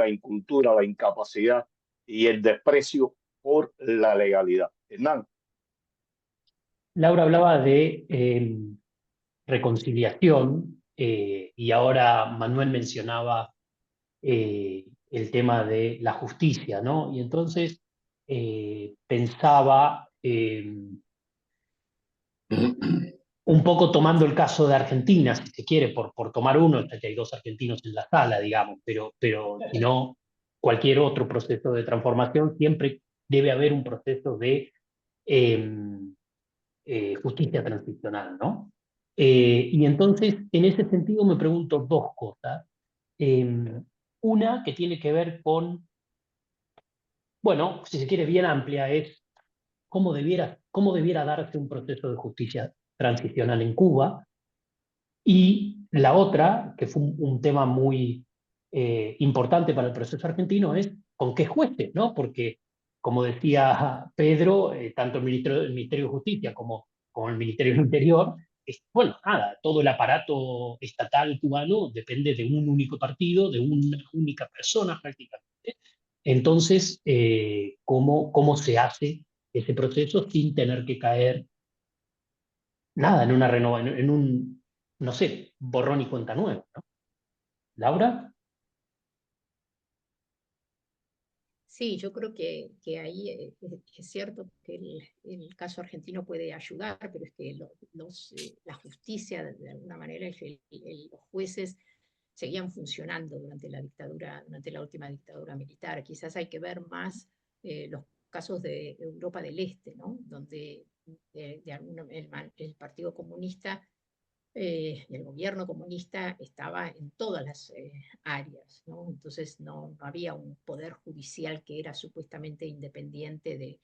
la incultura, la incapacidad y el desprecio por la legalidad. Hernán. Laura hablaba de reconciliación y ahora Manuel mencionaba el tema de la justicia, ¿no? Y entonces pensaba un poco tomando el caso de Argentina, si se quiere, por tomar uno, ya que hay dos argentinos en la sala, digamos, pero si no, cualquier otro proceso de transformación, siempre debe haber un proceso de justicia transicional, ¿no? Y entonces, en ese sentido, me pregunto dos cosas. Una que tiene que ver con, bueno, si se quiere, bien amplia, es cómo debiera darse un proceso de justicia transicional en Cuba. Y la otra, que fue un tema muy importante para el proceso argentino, es con qué jueces, ¿no? Porque, como decía Pedro, tanto el Ministerio de Justicia como el Ministerio del Interior, bueno, nada, todo el aparato estatal cubano depende de un único partido, de una única persona prácticamente. Entonces, ¿cómo se hace ese proceso sin tener que caer nada en una en un, no sé, borrón y cuenta nueva, ¿no? Laura. Sí, yo creo que ahí es cierto que el caso argentino puede ayudar, pero es que la justicia, de alguna manera, los jueces seguían funcionando durante la dictadura, durante la última dictadura militar. Quizás hay que ver más los casos de Europa del Este, ¿no? Donde el Partido Comunista y el gobierno comunista estaba en todas las áreas, ¿no? Entonces no había un poder judicial que era supuestamente independiente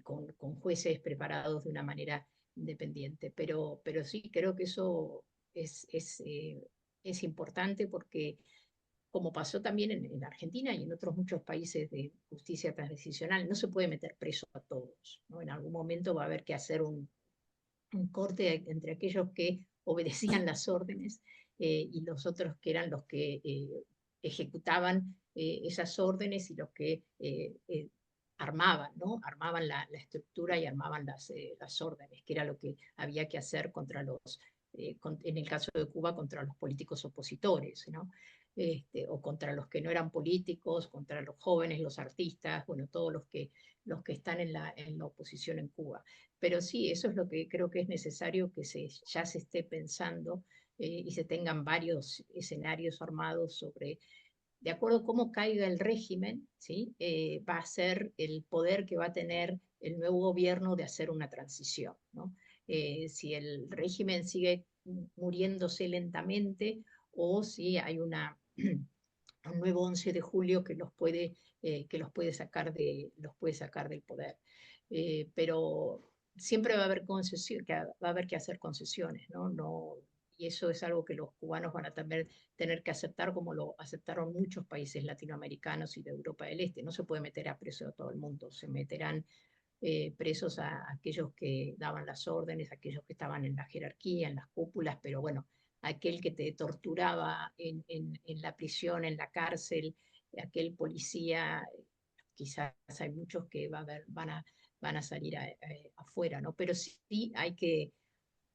con jueces preparados de una manera independiente. Pero sí, creo que eso es importante porque como pasó también en Argentina y en otros muchos países de justicia transicional, no se puede meter preso a todos, ¿no? En algún momento va a haber que hacer un corte entre aquellos que obedecían las órdenes y los otros que eran los que ejecutaban esas órdenes y los que armaban, ¿no? Armaban la estructura y armaban las órdenes, que era lo que había que hacer contra en el caso de Cuba, contra los políticos opositores, ¿no? O contra los que no eran políticos, contra los jóvenes, los artistas, bueno, todos los que están en la oposición en Cuba. Pero sí, eso es lo que creo que es necesario que ya se esté pensando y se tengan varios escenarios armados sobre, de acuerdo a cómo caiga el régimen, ¿sí? Va a ser el poder que va a tener el nuevo gobierno de hacer una transición, ¿no? Si el régimen sigue muriéndose lentamente o si hay un nuevo 11 de julio que los puede sacar del poder. Pero siempre va a haber va a haber que hacer concesiones, ¿no? Y eso es algo que los cubanos van a tener que aceptar como lo aceptaron muchos países latinoamericanos y de Europa del Este. No se puede meter a preso a todo el mundo, se meterán presos a aquellos que daban las órdenes, a aquellos que estaban en la jerarquía, en las cúpulas, pero bueno, aquel que te torturaba en la prisión, en la cárcel, aquel policía, quizás hay muchos que van a salir afuera, ¿no? Pero sí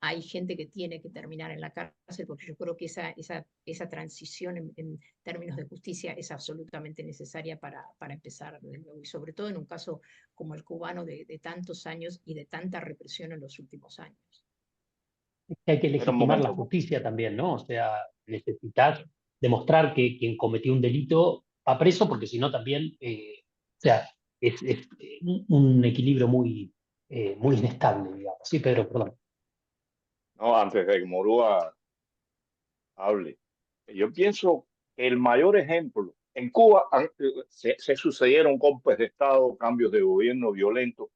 hay gente que tiene que terminar en la cárcel, porque yo creo que esa transición en términos de justicia es absolutamente necesaria para empezar de nuevo, y sobre todo en un caso como el cubano de tantos años y de tanta represión en los últimos años. Que hay que Espera un legitimar la momento. justicia también, ¿no? O sea, necesitas demostrar que quien cometió un delito va preso, porque si no también, o sea, es un equilibrio muy inestable, digamos. Sí, Pedro, perdón. No, antes de que Morúa hable. Yo pienso que el mayor ejemplo, en Cuba se sucedieron golpes de Estado, cambios de gobierno violentos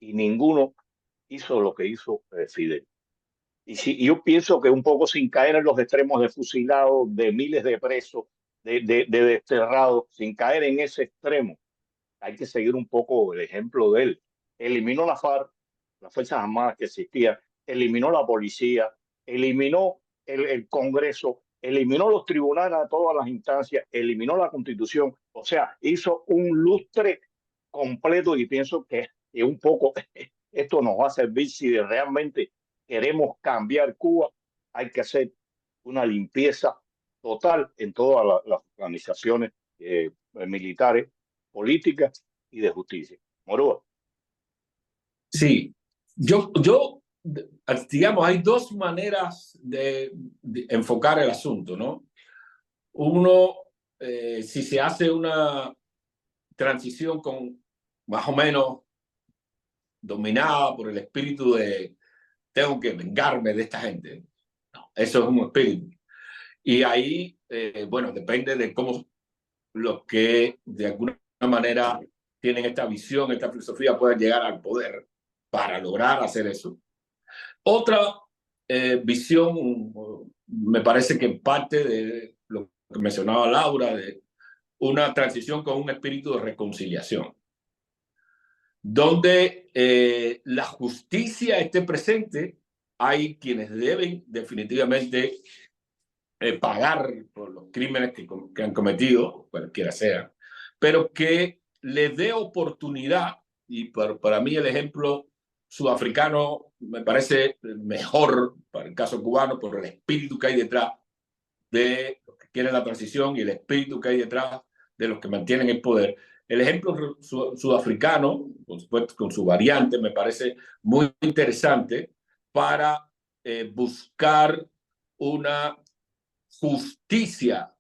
y ninguno hizo lo que hizo Fidel. Y yo pienso que un poco sin caer en los extremos de fusilados, de miles de presos, de desterrados, sin caer en ese extremo, hay que seguir un poco el ejemplo de él. Eliminó la FARC, las Fuerzas Armadas que existían, eliminó la policía, eliminó el Congreso, eliminó los tribunales a todas las instancias, eliminó la Constitución, o sea, hizo un lustre completo y pienso que un poco esto nos va a servir si realmente queremos cambiar Cuba. Hay que hacer una limpieza total en todas las organizaciones militares, políticas y de justicia. Moroa. Sí, digamos, hay dos maneras de enfocar el asunto, ¿no? Uno, si se hace una transición con más o menos dominada por el espíritu de tengo que vengarme de esta gente. No, eso es un espíritu. Y ahí, bueno, depende de cómo los que de alguna manera tienen esta visión, esta filosofía, pueden llegar al poder para lograr hacer eso. Otra visión, me parece que parte de lo que mencionaba Laura, de una transición con un espíritu de reconciliación, donde la justicia esté presente. Hay quienes deben definitivamente pagar por los crímenes que han cometido, cualquiera sea, pero que les dé oportunidad, y para mí el ejemplo sudafricano me parece mejor para el caso cubano por el espíritu que hay detrás de los que quieren la transición y el espíritu que hay detrás de los que mantienen el poder. El ejemplo sudafricano, por supuesto, con su variante, me parece muy interesante para buscar una justicia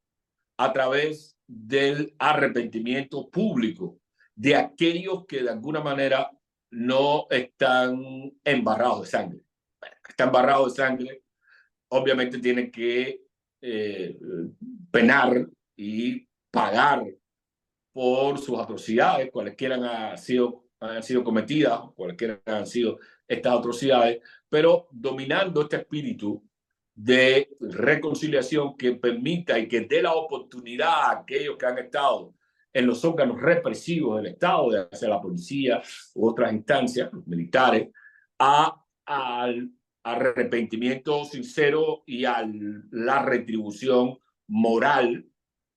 a través del arrepentimiento público de aquellos que de alguna manera no están embarrados de sangre. Bueno, están embarrados de sangre, obviamente tienen que penar y pagar por sus atrocidades, cualesquiera han sido cometidas, cualesquiera han sido estas atrocidades, pero dominando este espíritu de reconciliación que permita y que dé la oportunidad a aquellos que han estado en los órganos represivos del Estado, ya sea la policía u otras instancias, los militares, al arrepentimiento sincero y a la retribución moral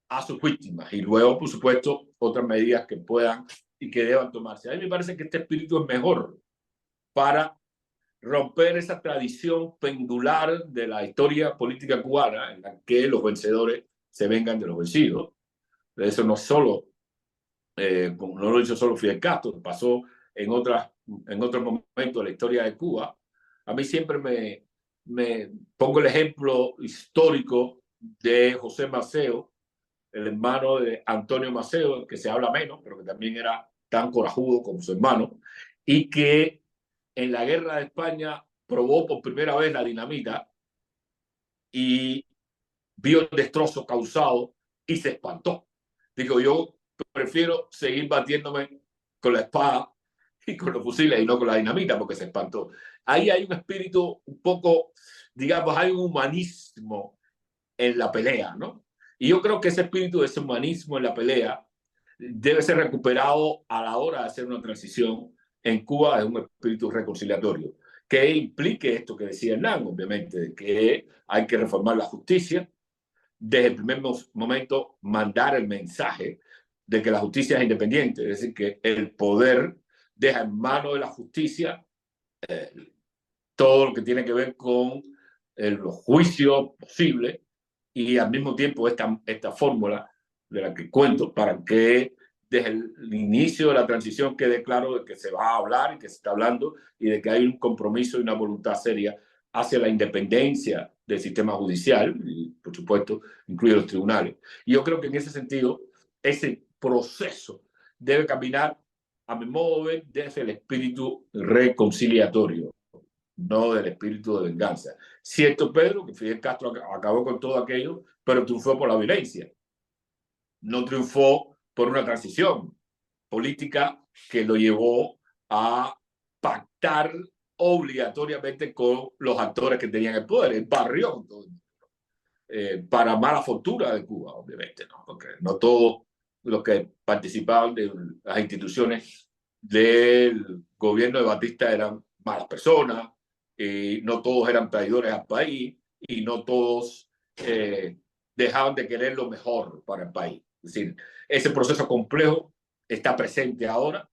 a sus víctimas. Y luego, por supuesto, otras medidas que puedan y que deban tomarse. A mí me parece que este espíritu es mejor para romper esa tradición pendular de la historia política cubana en la que los vencedores se vengan de los vencidos. Eso no solo, no lo hizo solo Fidel Castro, pasó en otros momentos de la historia de Cuba. A mí siempre me pongo el ejemplo histórico de José Maceo, el hermano de Antonio Maceo, que se habla menos, pero que también era tan corajudo como su hermano, y que en la guerra de España probó por primera vez la dinamita y vio el destrozo causado y se espantó. Dijo, yo prefiero seguir batiéndome con la espada y con los fusiles y no con la dinamita, porque se espantó. Ahí hay un espíritu un poco, digamos, hay un humanismo en la pelea, ¿no? Y yo creo que ese espíritu, ese humanismo en la pelea, debe ser recuperado a la hora de hacer una transición en Cuba, es un espíritu reconciliatorio, que implique esto que decía Hernán, obviamente, que hay que reformar la justicia, desde el primer momento mandar el mensaje de que la justicia es independiente, es decir, que el poder deja en manos de la justicia todo lo que tiene que ver con los juicios posibles y al mismo tiempo esta fórmula de la que cuento para que desde el inicio de la transición quede claro de que se va a hablar y que se está hablando y de que hay un compromiso y una voluntad seria hacia la independencia del sistema judicial y, por supuesto, incluye los tribunales. Y yo creo que en ese sentido, ese proceso debe caminar, a mi modo de ver, desde el espíritu reconciliatorio, no del espíritu de venganza. Cierto, Pedro, que Fidel Castro acabó con todo aquello, pero triunfó por la violencia. No triunfó por una transición política que lo llevó a pactar obligatoriamente con los actores que tenían el poder. El barrio, para mala fortuna de Cuba, obviamente, ¿no? Porque no todos los que participaban de las instituciones del gobierno de Batista eran malas personas, y no todos eran traidores al país, y no todos dejaban de querer lo mejor para el país. Es decir, ese proceso complejo está presente ahora.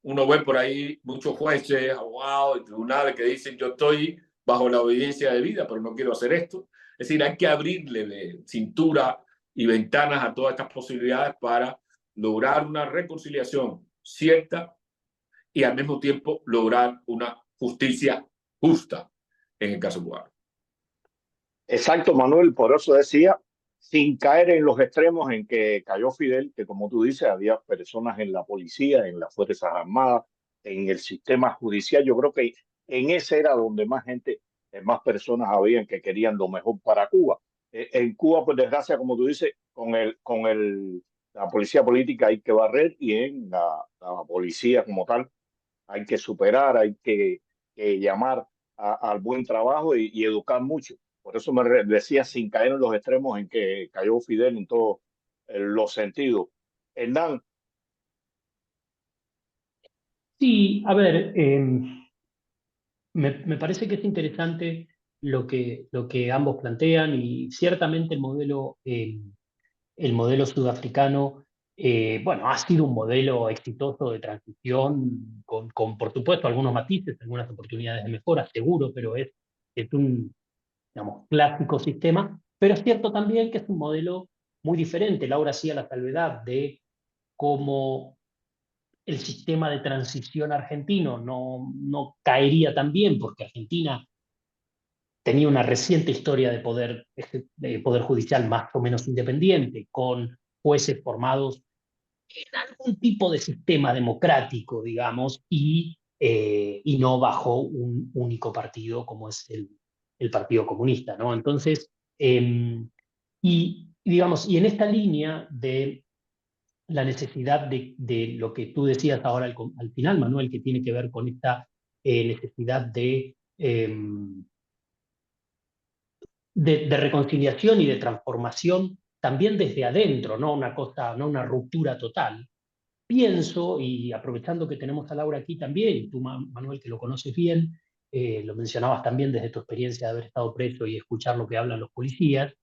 Uno ve por ahí muchos jueces, abogados y tribunales que dicen yo estoy bajo la obediencia de vida, pero no quiero hacer esto. Es decir, hay que abrirle de cintura y ventanas a todas estas posibilidades para lograr una reconciliación cierta y al mismo tiempo lograr una justicia justa en el caso cubano. Exacto, Manuel, por eso decía, sin caer en los extremos en que cayó Fidel, que como tú dices, había personas en la policía, en las Fuerzas Armadas, en el sistema judicial. Yo creo que en ese era donde más gente, más personas habían que querían lo mejor para Cuba. En Cuba, por desgracia, como tú dices, la policía política hay que barrer y en la policía como tal hay que superar, hay que llamar al buen trabajo y educar mucho. Por eso decía, sin caer en los extremos en que cayó Fidel en todos los sentidos. Hernán. Sí, a ver, me parece que es interesante lo que ambos plantean y ciertamente el modelo sudafricano, bueno, ha sido un modelo exitoso de transición con, por supuesto, algunos matices, algunas oportunidades de mejora, seguro, pero es un, digamos, clásico sistema, pero es cierto también que es un modelo muy diferente. Laura hacía la salvedad de cómo el sistema de transición argentino no caería tan bien, porque Argentina tenía una reciente historia de poder judicial más o menos independiente, con jueces formados en algún tipo de sistema democrático, digamos, y no bajo un único partido como es el Partido Comunista, ¿no? Entonces, digamos, y en esta línea de la necesidad de lo que tú decías ahora al final, Manuel, que tiene que ver con esta necesidad de reconciliación y de transformación también desde adentro, no una cosa, no una ruptura total. Pienso, y aprovechando que tenemos a Laura aquí también, y tú, Manuel, que lo conoces bien, lo mencionabas también desde tu experiencia de haber estado preso y escuchar lo que hablan los policías,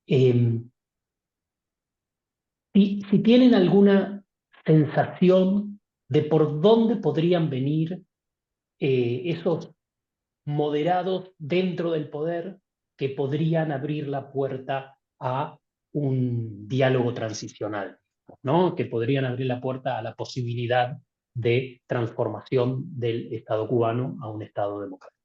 si tienen alguna sensación de por dónde podrían venir esos moderados dentro del poder que podrían abrir la puerta a un diálogo transicional, ¿no? Que podrían abrir la puerta a la posibilidad de transformación del Estado cubano a un Estado democrático.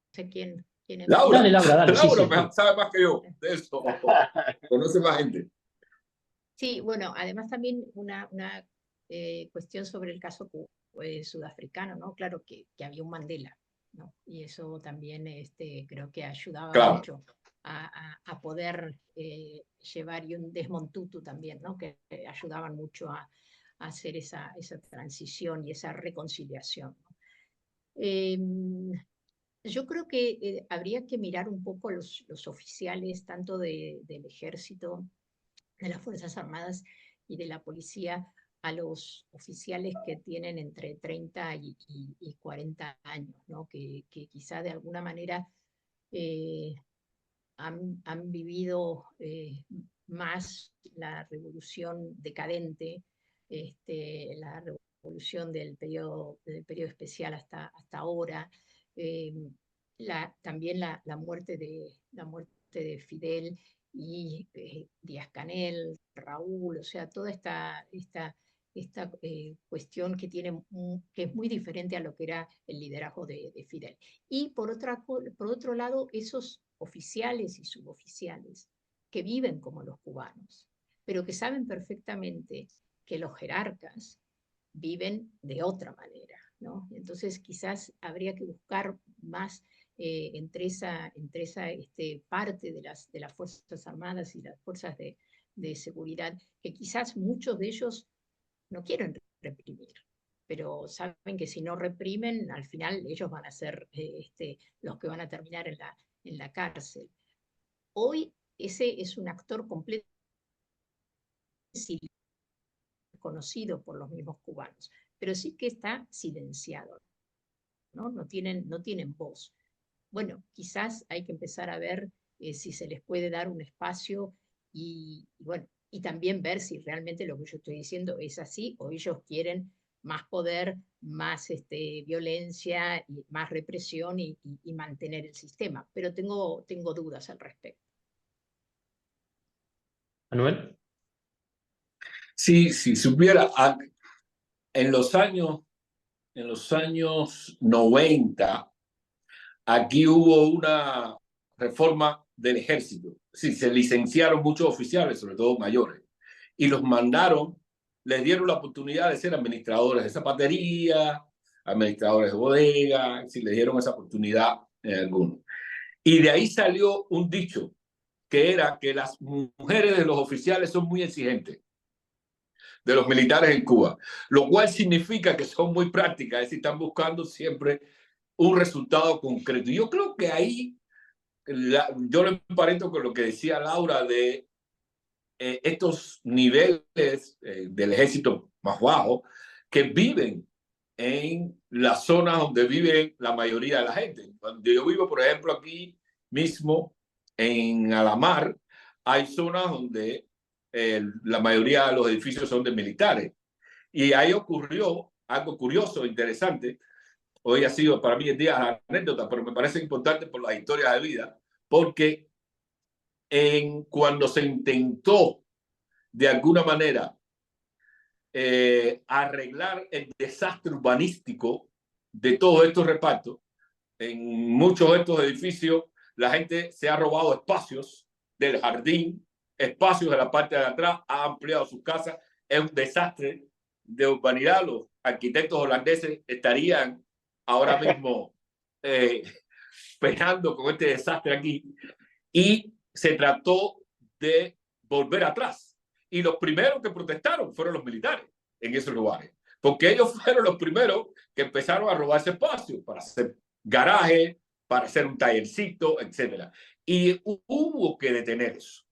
No sé quién Laura, dale, Laura, sí, sí. sabe más que yo de eso. Conoce más gente. Sí, bueno, además también una cuestión sobre el caso sudafricano, ¿no? Claro que había un Mandela, ¿no? Y eso también creo que ayudaba mucho a poder llevar, y un Desmond Tutu también, ¿no? Que ayudaban mucho a hacer esa transición y esa reconciliación, ¿no? Yo creo que habría que mirar un poco los oficiales, tanto del ejército, de las Fuerzas Armadas y de la policía, a los oficiales que tienen entre 30 y 40 años, ¿no? Que quizá de alguna manera han vivido más la revolución decadente, la revolución del periodo especial hasta ahora, eh, también la muerte de Fidel y Díaz-Canel, Raúl, o sea, toda esta cuestión que es muy diferente a lo que era el liderazgo de Fidel. Y por otro lado, esos oficiales y suboficiales que viven como los cubanos, pero que saben perfectamente que los jerarcas viven de otra manera, ¿no? Entonces quizás habría que buscar más entre esa parte de las Fuerzas Armadas y las fuerzas de seguridad, que quizás muchos de ellos no quieren reprimir, pero saben que si no reprimen, al final ellos van a ser los que van a terminar en la cárcel. Hoy ese es un actor completamente conocido por los mismos cubanos, pero sí que está silenciado, ¿no? No tienen voz. bueno, quizás hay que empezar a ver si se les puede dar un espacio bueno, y también ver si realmente lo que yo estoy diciendo es así o ellos quieren más poder, más violencia, y más represión y mantener el sistema. Pero tengo dudas al respecto. Manuel. Sí, si supiera, en los años 90, aquí hubo una reforma del ejército. Sí, se licenciaron muchos oficiales, sobre todo mayores, y los mandaron, les dieron la oportunidad de ser administradores de zapatería, administradores de bodega, sí, les dieron esa oportunidad en algunos. Y de ahí salió un dicho, que era que las mujeres de los oficiales son muy exigentes, de los militares en Cuba, lo cual significa que son muy prácticas, es decir, están buscando siempre un resultado concreto. Y yo creo que ahí, yo lo emparento con lo que decía Laura de estos niveles del ejército más bajo que viven en las zonas donde vive la mayoría de la gente. Donde yo vivo, por ejemplo, aquí mismo en Alamar, hay zonas donde la mayoría de los edificios son de militares. Y ahí ocurrió algo curioso, interesante. Hoy ha sido para mí el día de la anécdota, pero me parece importante por las historias de vida, porque cuando se intentó de alguna manera arreglar el desastre urbanístico de todos estos repartos, en muchos de estos edificios la gente se ha robado espacios del jardín, espacios de la parte de atrás, ha ampliado sus casas, es un desastre de urbanidad. Los arquitectos holandeses estarían ahora mismo peleando con este desastre aquí, y se trató de volver atrás. Y los primeros que protestaron fueron los militares en esos lugares, porque ellos fueron los primeros que empezaron a robarse espacio para hacer garaje, para hacer un tallercito, etc. Y hubo que detener eso.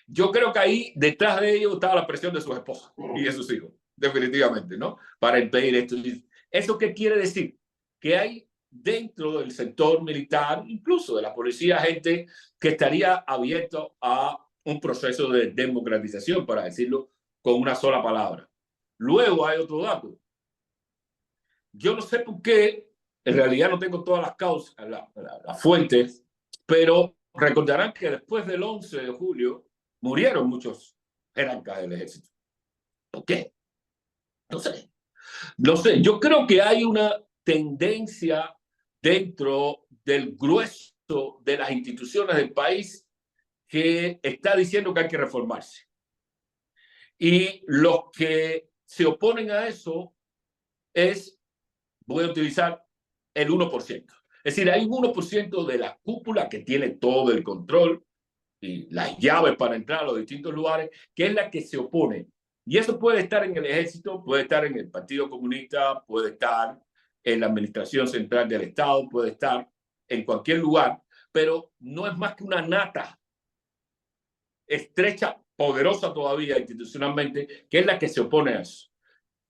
Yo creo que ahí detrás de ellos estaba la presión de sus esposas y de sus hijos, definitivamente, ¿no? Para impedir esto. ¿Eso qué quiere decir? Que hay dentro del sector militar, incluso de la policía, gente que estaría abierto a un proceso de democratización, para decirlo con una sola palabra. Luego hay otro dato. Yo no sé por qué, en realidad no tengo todas las causas, las fuentes, pero recordarán que después del 11 de julio murieron muchos jerarcas del ejército. ¿Por qué? No sé. No sé. Yo creo que hay una tendencia dentro del grueso de las instituciones del país que está diciendo que hay que reformarse. Y los que se oponen a eso voy a utilizar el 1%. Es decir, hay un 1% de la cúpula que tiene todo el control y las llaves para entrar a los distintos lugares, que es la que se opone. Y eso puede estar en el ejército, puede estar en el Partido Comunista, puede estar en la administración central del Estado, puede estar en cualquier lugar, pero no es más que una nata estrecha, poderosa todavía institucionalmente, que es la que se opone a eso.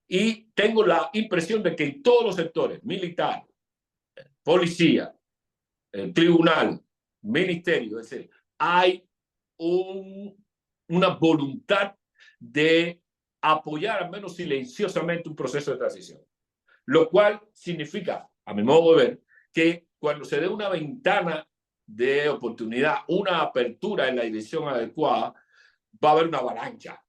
Y tengo la impresión de que en todos los sectores, militar, policía, tribunal, ministerio, etc., hay una voluntad de apoyar, al menos silenciosamente, un proceso de transición. Lo cual significa, a mi modo de ver, que cuando se dé una ventana de oportunidad, una apertura en la dirección adecuada, va a haber una avalancha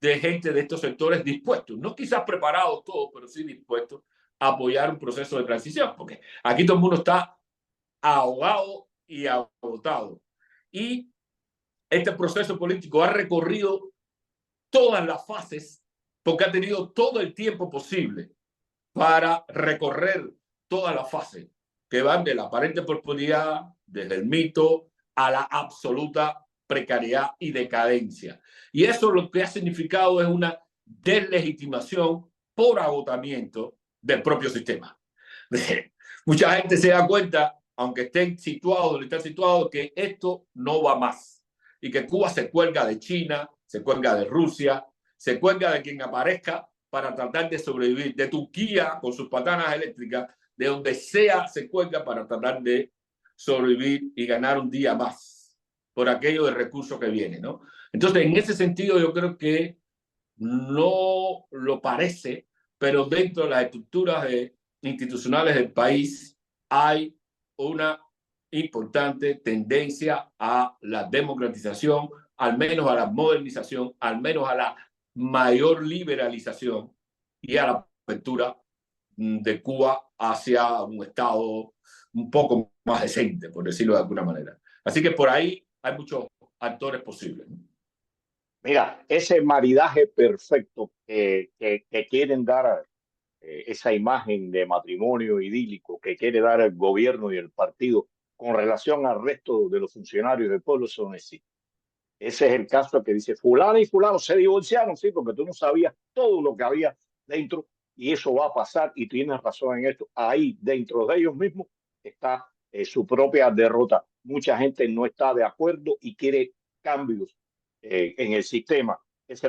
de gente de estos sectores dispuestos, no quizás preparados todos, pero sí dispuestos a apoyar un proceso de transición, porque aquí todo el mundo está ahogado y agotado. Y este proceso político ha recorrido todas las fases porque ha tenido todo el tiempo posible para recorrer todas las fases que van de la aparente prosperidad, desde el mito, a la absoluta precariedad y decadencia. Y eso lo que ha significado es una deslegitimación por agotamiento del propio sistema. Mucha gente se da cuenta, aunque estén situados donde están situados, que esto no va más y que Cuba se cuelga de China, se cuelga de Rusia, se cuelga de quien aparezca para tratar de sobrevivir, de Turquía con sus patanas eléctricas, de donde sea se cuelga para tratar de sobrevivir y ganar un día más por aquello de recursos que viene, ¿no? Entonces, en ese sentido, yo creo que no lo parece, pero dentro de las estructuras institucionales del país hay una importante tendencia a la democratización, al menos a la modernización, al menos a la mayor liberalización y a la apertura de Cuba hacia un Estado un poco más decente, por decirlo de alguna manera. Así que por ahí hay muchos actores posibles. Mira, ese maridaje perfecto que quieren dar, esa imagen de matrimonio idílico que quiere dar el gobierno y el partido con relación al resto de los funcionarios del pueblo, eso no existe. Ese es el caso que dice fulano y fulano se divorciaron, sí, porque tú no sabías todo lo que había dentro y eso va a pasar y tienes razón en esto. Ahí dentro de ellos mismos está su propia derrota. Mucha gente no está de acuerdo y quiere cambios en el sistema. Ese